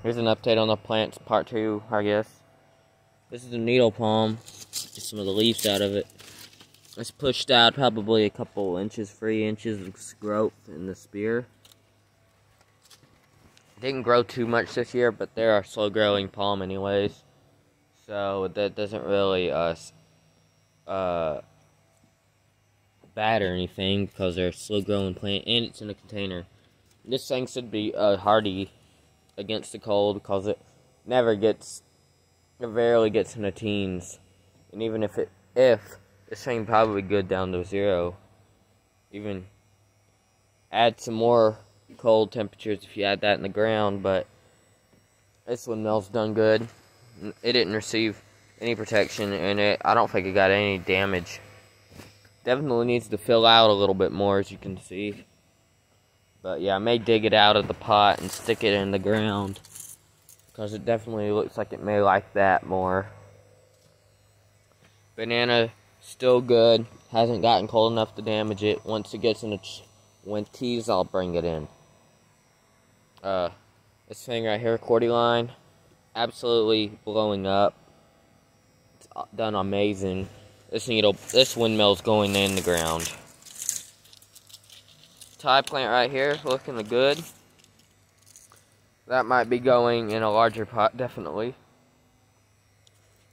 Here's an update on the plants, part 2, I guess. This is a needle palm. Get some of the leaves out of it. It's pushed out probably a couple inches, 3 inches of growth in the spear. Didn't grow too much this year, but they're a slow-growing palm anyways. So that doesn't really bad or anything because they're a slow-growing plant, and it's in a container. This thing should be hardy against the cold because it rarely gets in the teens, and even if this thing probably good down to 0. Even add some more cold temperatures if you add that in the ground, but this windmill's done good. It didn't receive any protection, and I don't think it got any damage. Definitely needs to fill out a little bit more, as you can see. But yeah, I may dig it out of the pot and stick it in the ground, because it definitely looks like it may like that more. Banana still good. Hasn't gotten cold enough to damage it. Once it gets in the tees, I'll bring it in. This thing right here, Cordyline, absolutely blowing up. It's done amazing. This windmill's going in the ground. Thai plant right here, looking good. That might be going in a larger pot, definitely.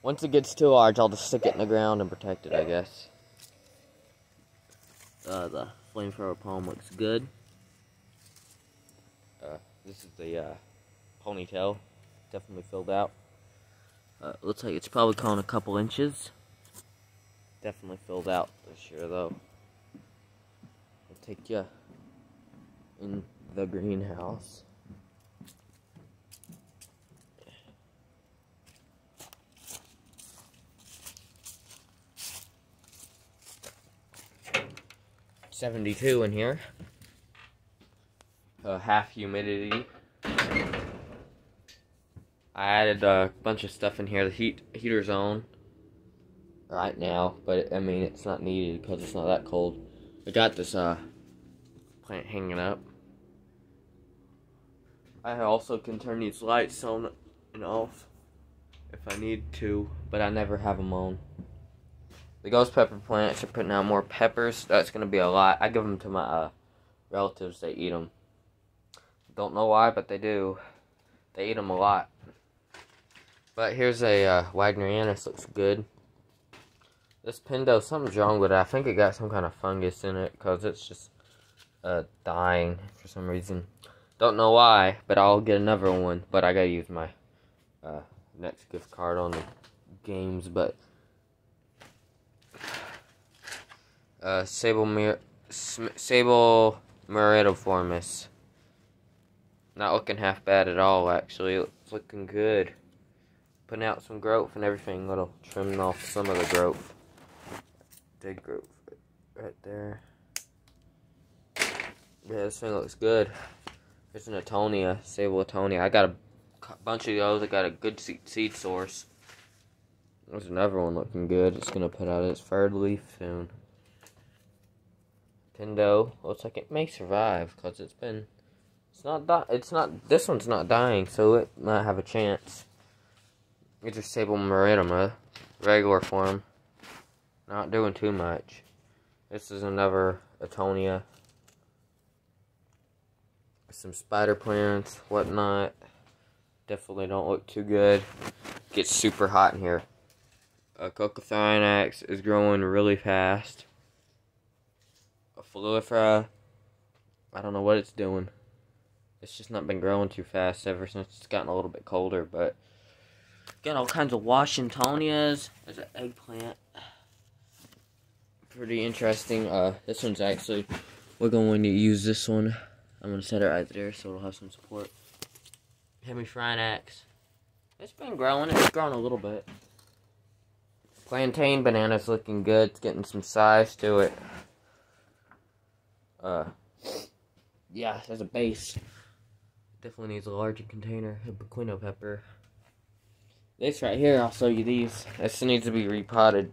Once it gets too large, I'll just stick it in the ground and protect it, I guess. The flamethrower palm looks good. This is the ponytail, definitely filled out. Looks like it's probably gone a couple inches. Definitely filled out this year, though. I'll take you in the greenhouse. .72 in here. Half humidity. I added a bunch of stuff in here. The heater's on right now, but I mean it's not needed because it's not that cold. I got this plant hanging up. I also can turn these lights on and off if I need to, but I never have them on. The ghost pepper plants are putting out more peppers. That's going to be a lot. I give them to my relatives. They eat them. Don't know why, but they do. They eat them a lot. But here's a Wagnerianus. Looks good. This Pindo, something's wrong with it. I think it got some kind of fungus in it because it's just dying for some reason. Don't know why, but I'll get another one. But I gotta use my next gift card on the games. But Sable Myrtiformis. Not looking half bad at all, actually. It's looking good. Putting out some growth and everything. Little trimming off some of the growth. Dead growth right there. Yeah, this thing looks good. There's an Atonia, Sable Atonia. I got a bunch of those. I got a good seed source. There's another one looking good. It's gonna put out its third leaf soon. Pindo looks like it may survive because this one's not dying, so it might have a chance. It's a Sable Maritima, regular form. Not doing too much. This is another Atonia. Some spider plants, whatnot. Definitely don't look too good. Gets super hot in here. Coccothyanax is growing really fast. A Fluifera, I don't know what it's doing. It's just not been growing too fast ever since it's gotten a little bit colder, but got all kinds of Washingtonias. There's an eggplant. Pretty interesting. This one's actually, we're going to use this one. I'm going to set it right there so it'll have some support. Hemifrinax. It's been growing. It's grown a little bit. Plantain banana's looking good. It's getting some size to it. Yeah, there's a base. Definitely needs a larger container. Hibaquino pepper. This right here, I'll show you these. This needs to be repotted.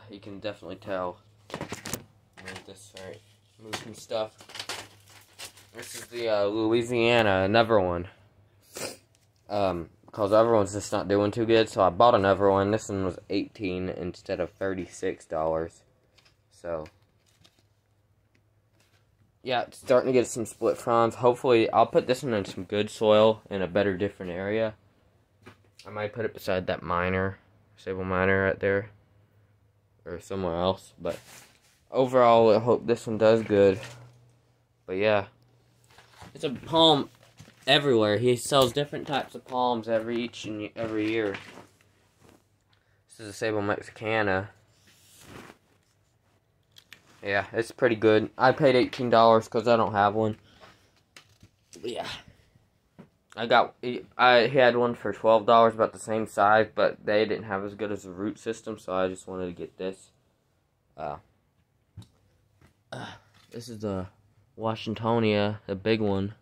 You can definitely tell. Move this right. Move some stuff. This is the Louisiana, another one. Because the other one's just not doing too good, so I bought another one. This one was $18 instead of $36. So, yeah, it's starting to get some split fronds. Hopefully, I'll put this one in some good soil in a better, different area. I might put it beside that miner, Sable Miner right there, or somewhere else. But overall, I hope this one does good. But yeah, it's a palm everywhere. He sells different types of palms every year. This is a Sable Mexicana. Yeah, it's pretty good. I paid $18 because I don't have one. But yeah, I had one for $12, about the same size, but they didn't have as good as the root system, so I just wanted to get this. This is the Washingtonia, the big one.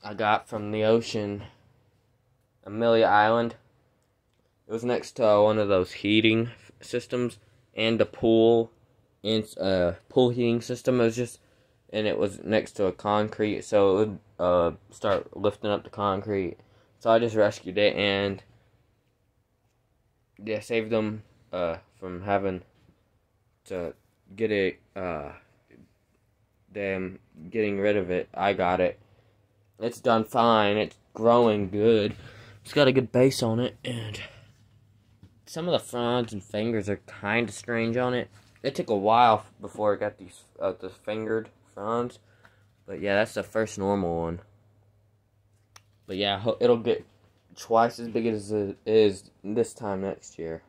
I got from the ocean, Amelia Island. It was next to one of those heating systems and a pool. And pool heating system. It was next to a concrete, so it would start lifting up the concrete. So I just rescued it and yeah, saved them from having to get it. Them getting rid of it. I got it. It's done fine. It's growing good. It's got a good base on it, and some of the fronds and fingers are kind of strange on it. It took a while before I got these the fingered fronds, but yeah, that's the first normal one. But yeah, it'll get twice as big as it is this time next year.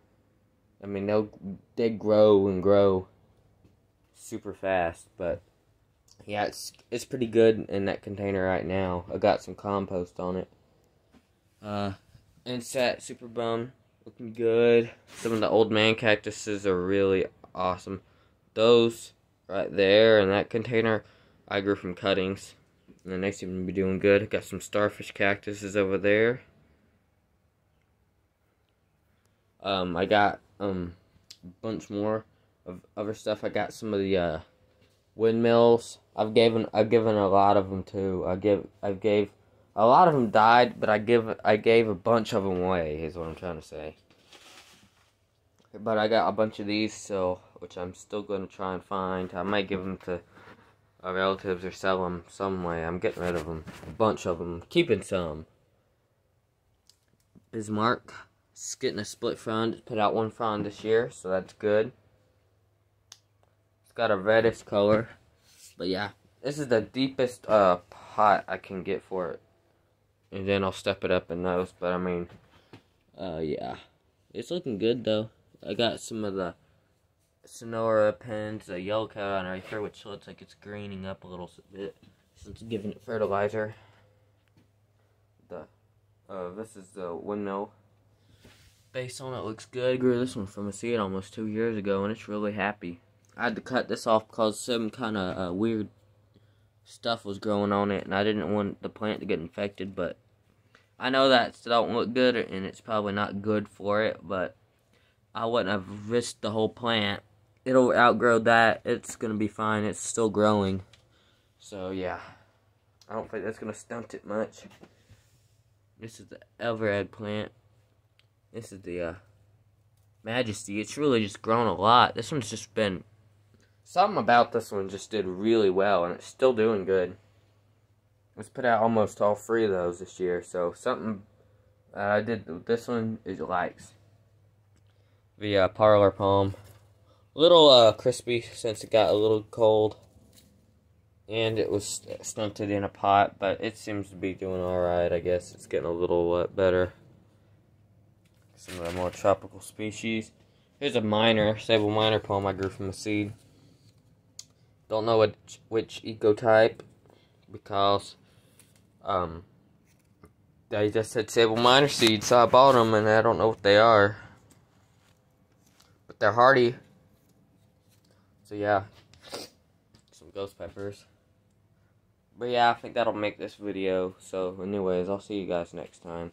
I mean, they grow and grow super fast, but yeah, it's pretty good in that container right now. I got some compost on it. Inset Super Bum looking good. Some of the old man cactuses are really awesome. Those right there in that container I grew from cuttings, and they seem to be doing good. Got some starfish cactuses over there. I got a bunch more of other stuff. I got some of the windmills. I've given a lot of them too. I gave a lot of them died, but I gave a bunch of them away. Is what I'm trying to say. But I got a bunch of these, so which I'm still going to try and find. I might give them to our relatives or sell them some way. I'm getting rid of them, a bunch of them, keeping some. Bismarck is getting a split frond. Put out one frond this year, so that's good. It's got a reddish color, but yeah, this is the deepest pot I can get for it, and then I'll step it up in those. But I mean, yeah, it's looking good though. I got some of the Sonora pens, the yellow coat on right here, which looks like it's greening up a little bit since giving it fertilizer. This is the windmill. Base on it looks good. I grew this one from a seed almost 2 years ago, and it's really happy. I had to cut this off because some kind of weird stuff was growing on it, and I didn't want the plant to get infected, but I know that still don't look good, and it's probably not good for it, but I wouldn't have risked the whole plant. It'll outgrow that. It's going to be fine. It's still growing. So, yeah. I don't think that's going to stunt it much. This is the Everett plant. This is the Majesty. It's really just grown a lot. This one's just been... Something about this one just did really well, and it's still doing good. Let's put out almost all 3 of those this year. So, something I did with this one is it likes. The Parlor Palm. A little crispy since it got a little cold. And it was stunted in a pot, but it seems to be doing alright, I guess. It's getting a little better. Some of the more tropical species. Here's a Sable Miner palm I grew from a seed. Don't know which ecotype, because they just said Sable Miner seeds, so I bought them, and I don't know what they are. But they're hardy. So yeah, some ghost peppers. But yeah, I think that'll make this video. So anyways, I'll see you guys next time.